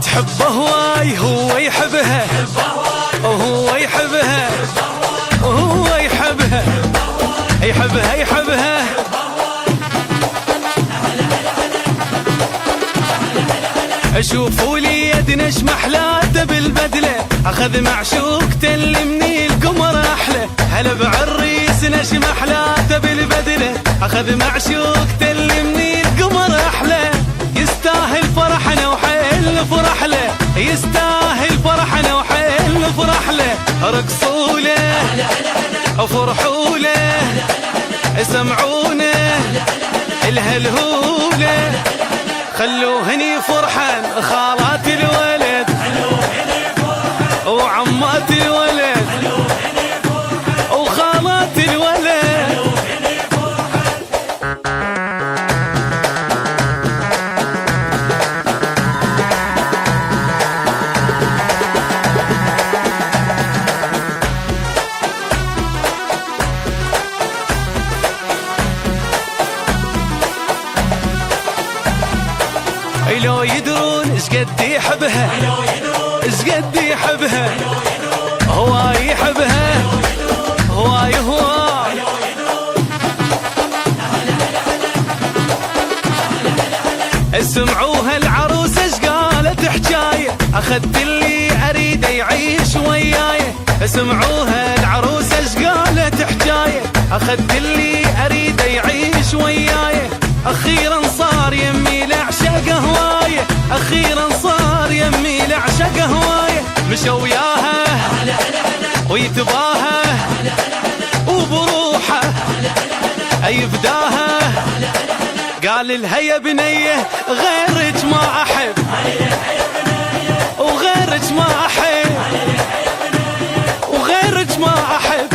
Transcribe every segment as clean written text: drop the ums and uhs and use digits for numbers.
تحبه هواي هو يحبها وهو يحبها وهو يحبها يحبها يحبها. شوفوا لي يدنش محلاته بالبدله، اخذ معشوقته اللي من القمر احلى. هلا بعريس نش محلاته بالبدله، اخذ معشوقته اللي من القمر احلى. يستاهل فرحنا وحيل فرح له، يستاهل فرحنا وحيل فرح له. رقصوا له وفرحوا له، سمعونا الهلهوله. خلوهني فرحان خالات الولد وعمات الولد وخالات الولد. لو يدرون شقد يحبها، شقد يحبها، هواي يحبها، هواي هواي. سمعوها العروسة شقالت حجاية، اخذت اللي اريده يعيش وياي. سمعوها العروسة شقالت حجاية، اخذت اللي اريده يعيش وياي. اخيرا صار يمي لعشق هوايه، اخيرا صار يمي لعشق هوايه. مشى وياها ويتباها وبروحه يفداها. قال لها يا بنيه غيرك ما احب، وغيرك ما احب، وغيرك ما احب.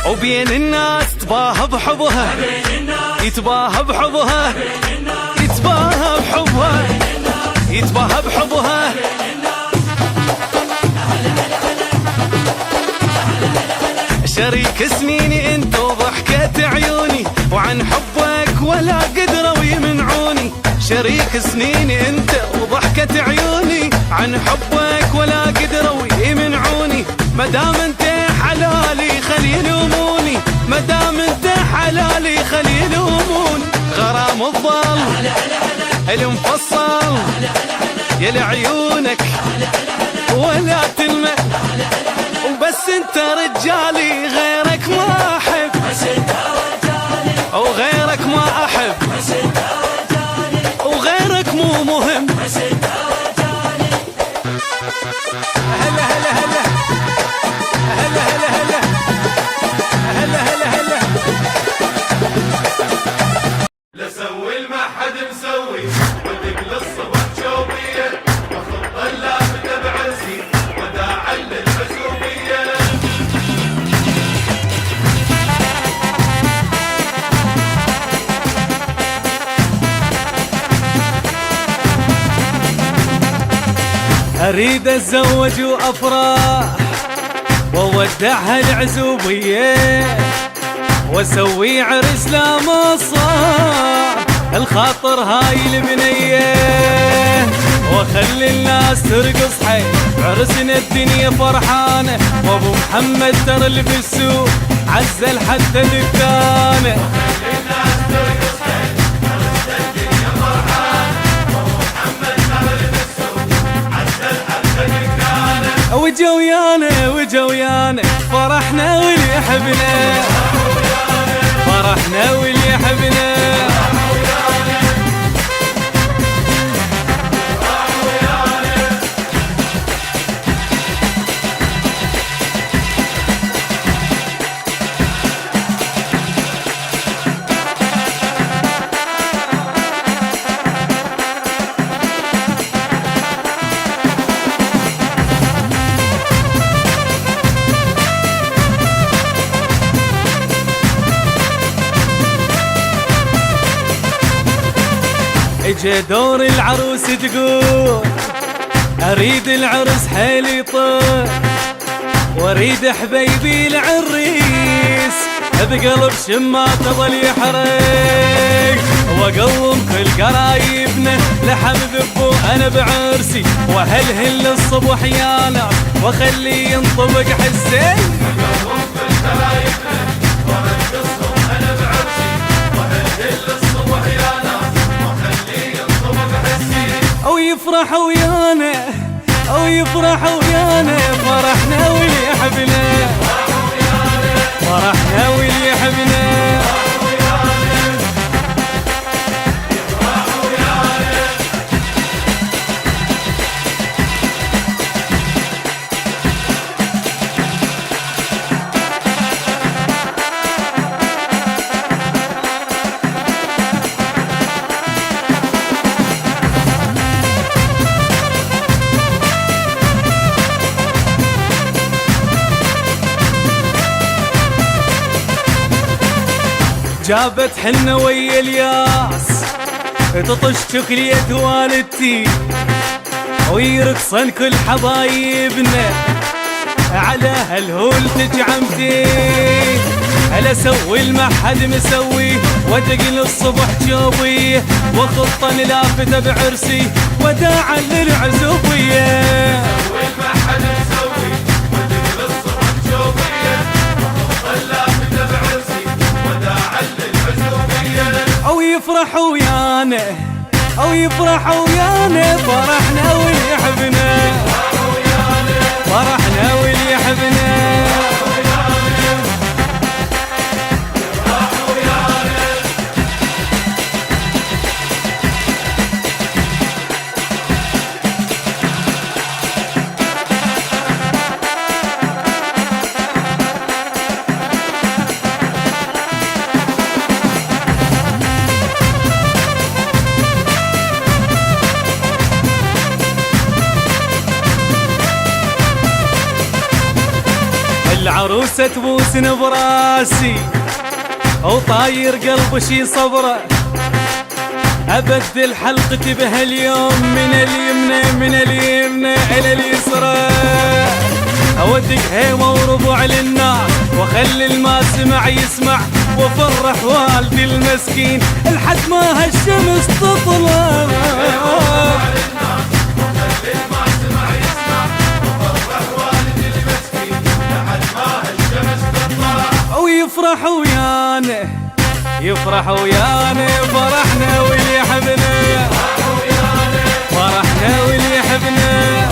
وبين الناس تباهى بحبها، يتباهى بحبها، يتباهى بحبها، يتباهى بحبها. شريك سنيني انت وضحكة عيوني، وعن حبك ولا قدروا يمنعوني. شريك سنيني انت وضحكة عيوني، عن حبك ولا قدروا يمنعوني. مدام انت حلالي خلي يلوموني، مدام انت حلالي خلي يلوموني. غرام الظل المفصل يا لعيونك ولا تلمع، وبس انت رجالي غيرك ما احب، وغيرك ما احب، وغيرك مو مهم. هلا هلا هلا هلا هلا هلا هلا هلا هلا. لا سوي ما حد مسوي، ودق للصبح شوبيه، واخذ طلاب تبع الزين وداعا للمسؤوليه. اريد اتزوج وافرح وودعها العزوبيه، واسوي عرس لا مصاع الخاطر هاي البنيه. واخلي الناس ترقص حي عرسنا الدنيا فرحانه، وابو محمد ترى اللي في السوق عزل حتى دكانه. وجويانا وجويانا فرحنا واللي يحبنا، فرحنا واللي يحبنا. وجا دور العروس تقول اريد العرس حيل يطول، واريد حبيبي العريس بقلب شماته ظل يحرق، واقوم كل قرايبنا لحم ذبو انا بعرسي، وهلهل الصبح يا ناس واخليه ينطبق حسين. اقوم كل قرايبنا وارقصهم انا بعرسي، وهلهل الصبح يا ناس واخليه ينطبق حسين. او يفرح ويانا او يفرح ويانا فرحنا واللي يحبنا، فرحنا واللي يحبنا. جابت حنة ويا الياس تطش شكلية والدتي، ويرقصن كل حبايبنا على هالهول تجعمتي. هلا سوي المحد مسوي ودق الصبح جوبي، وخطة لافتة بعرسي وداعا للعزوبية. سوي المحد مسوي ودق الصبح جوبي، وخطة لافتة بعرسي وداعا للعزوبية. او يفرح ويانا او يفرح ويانا فرحنا واللي يحبنا، فرحنا واللي يحبنا. العروسة تبوسن براسي وطاير قلب شي صبره، أبدل حلقتي بهاليوم من اليمنى إلى اليسرى، أودق هيمة وربع للناس وخلي الما سمع يسمع، وفرح والدي المسكين لحد ما هالشمس تطلع. يفرح ويانا يفرح ويانا فرحنا واللي يحبنا، فرحنا واللي يحبنا.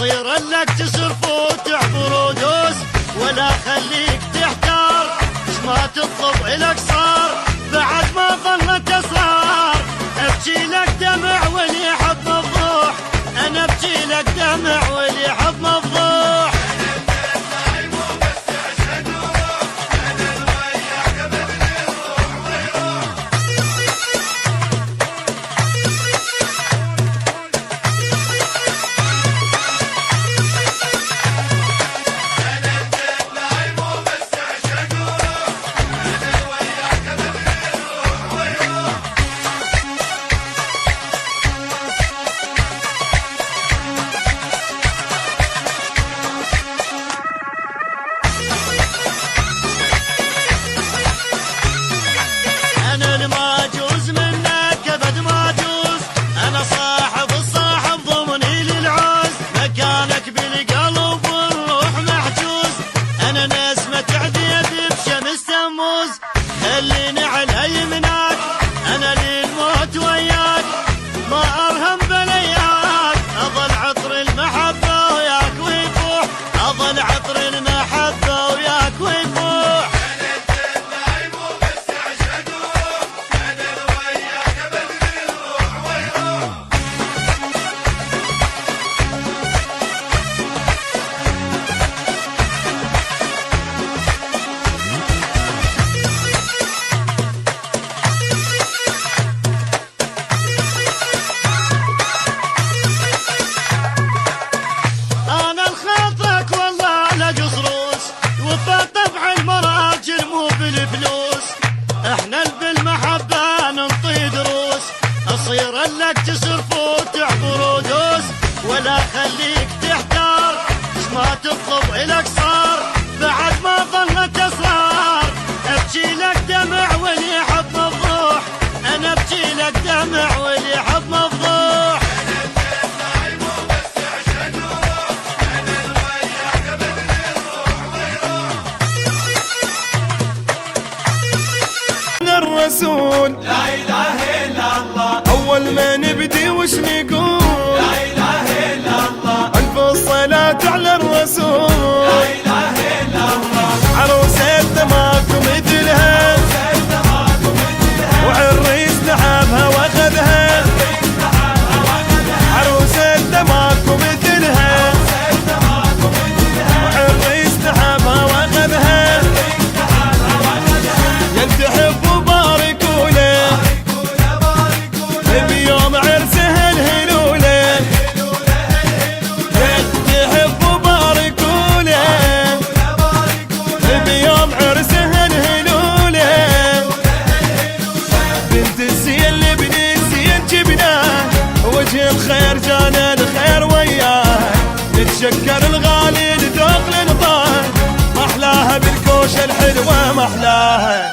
اصير لك جسر فوت عبر ودوس، ولا خليك تحتار ما تطلب الك صار، بعد ما ظلت اسرار. ابكي لك دمع واللي يحب مفضوح، انا ابكي لك دمع واللي يحب مفضوح. خليني على يمناك انا للموت وياك، ما ارهم بلياك، اظل عطر المحبه وياك ويفوح، اظل عطر المحبه وياك ويفوح. انا انت نايم وبس عشق وروح، انا وياك بدري الروح ويروح. احنا بالمحبة ننطي دروس، اصير لك جسر فوت عبر ودوس، ولا خليك تحتار ما تطلب الك صار، بعد ما ظلت اسرار. ابكي لك دمع واللي يحب مفضوح، انا ابكي لك دمع واللي يحب مفضوح. الرسول لا اله الا الله، اول ما نبدي وش نقول؟ لا اله الا الله، الف الصلاة على الرسول. لا اله الا الله، عروستنا ماكو مثلها، وعريس نحبها واخذها، عروستنا ماكو مثلها، وعريس نحبها واخذها. يا تحبوا باركوا له بيوم عرسه الهلوله، يا تحبوا باركوا له بيوم عرسه الهلوله. بنت الزين لابن الزين جبناه، وجه الخير جانا الخير وياه، نتشكر الغالي لذوق لنطاه، محلاها بالكوش الحلوه محلاها.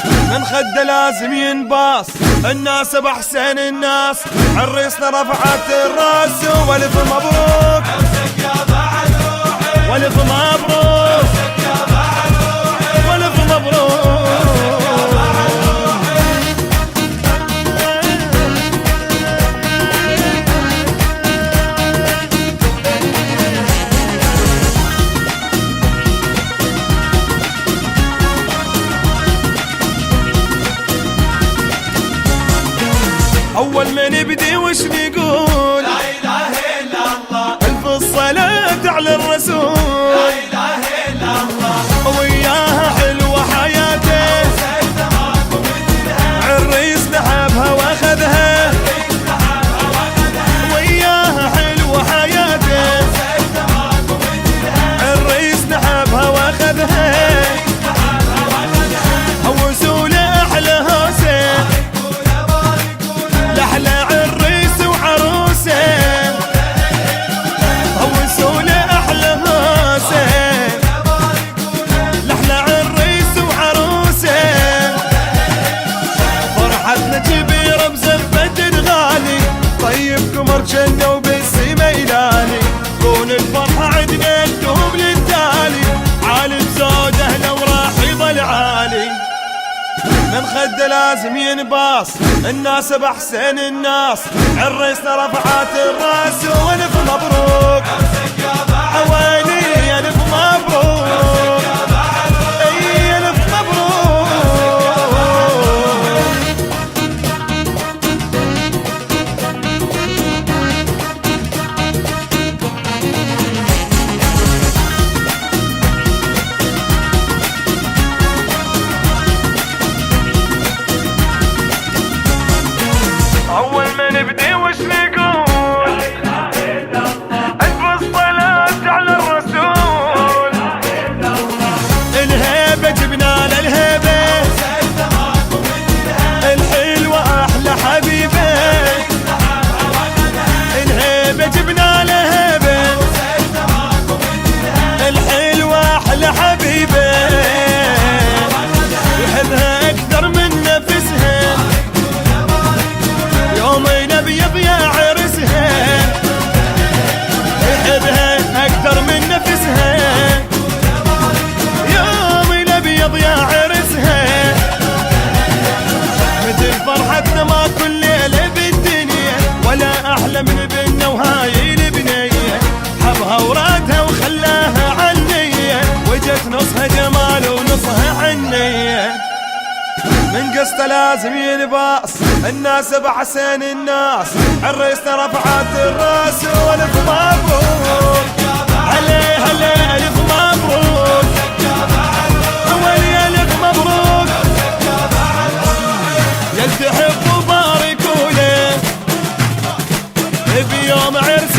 من خده لازم ينباص، الناس باحسن الناس، عريسنا رفعت الراس والف مبروك، والف مبروك، والف مبروك. أول ما نبدي وش نقول؟ لا اله الا الله، ألف الصلاة على الرسول. لا اله الا الله، وياها حلوة حياته، عريس نحبها واخذها، وياها حلوة حياته، عريس نحبها واخذها. هوسوا له أحلى هوسة، لأحلى عريس وعروسة، هوسوا له أحلى هوسة، لأحلى عريس وعروسة. فرحتنا كبيرة بزفة غالي، طيبكم رجلنا وبالسما يلالي، كون الفرحة عدنا تدوم للتالي، عالي بزود أهله وراح يضل عالي. من خده لازم ينباص، الناس باحسن الناس، عريسنا رفعت الراس والف مبروك. جمال ونصح عنية من قصته لازم ينباس الناس بحسين الناس عريسنا رفعت الراس والف مبروك عليه عليه الف مبروك ولي الف مبروك يل تحبوا باركوا له بيوم عرس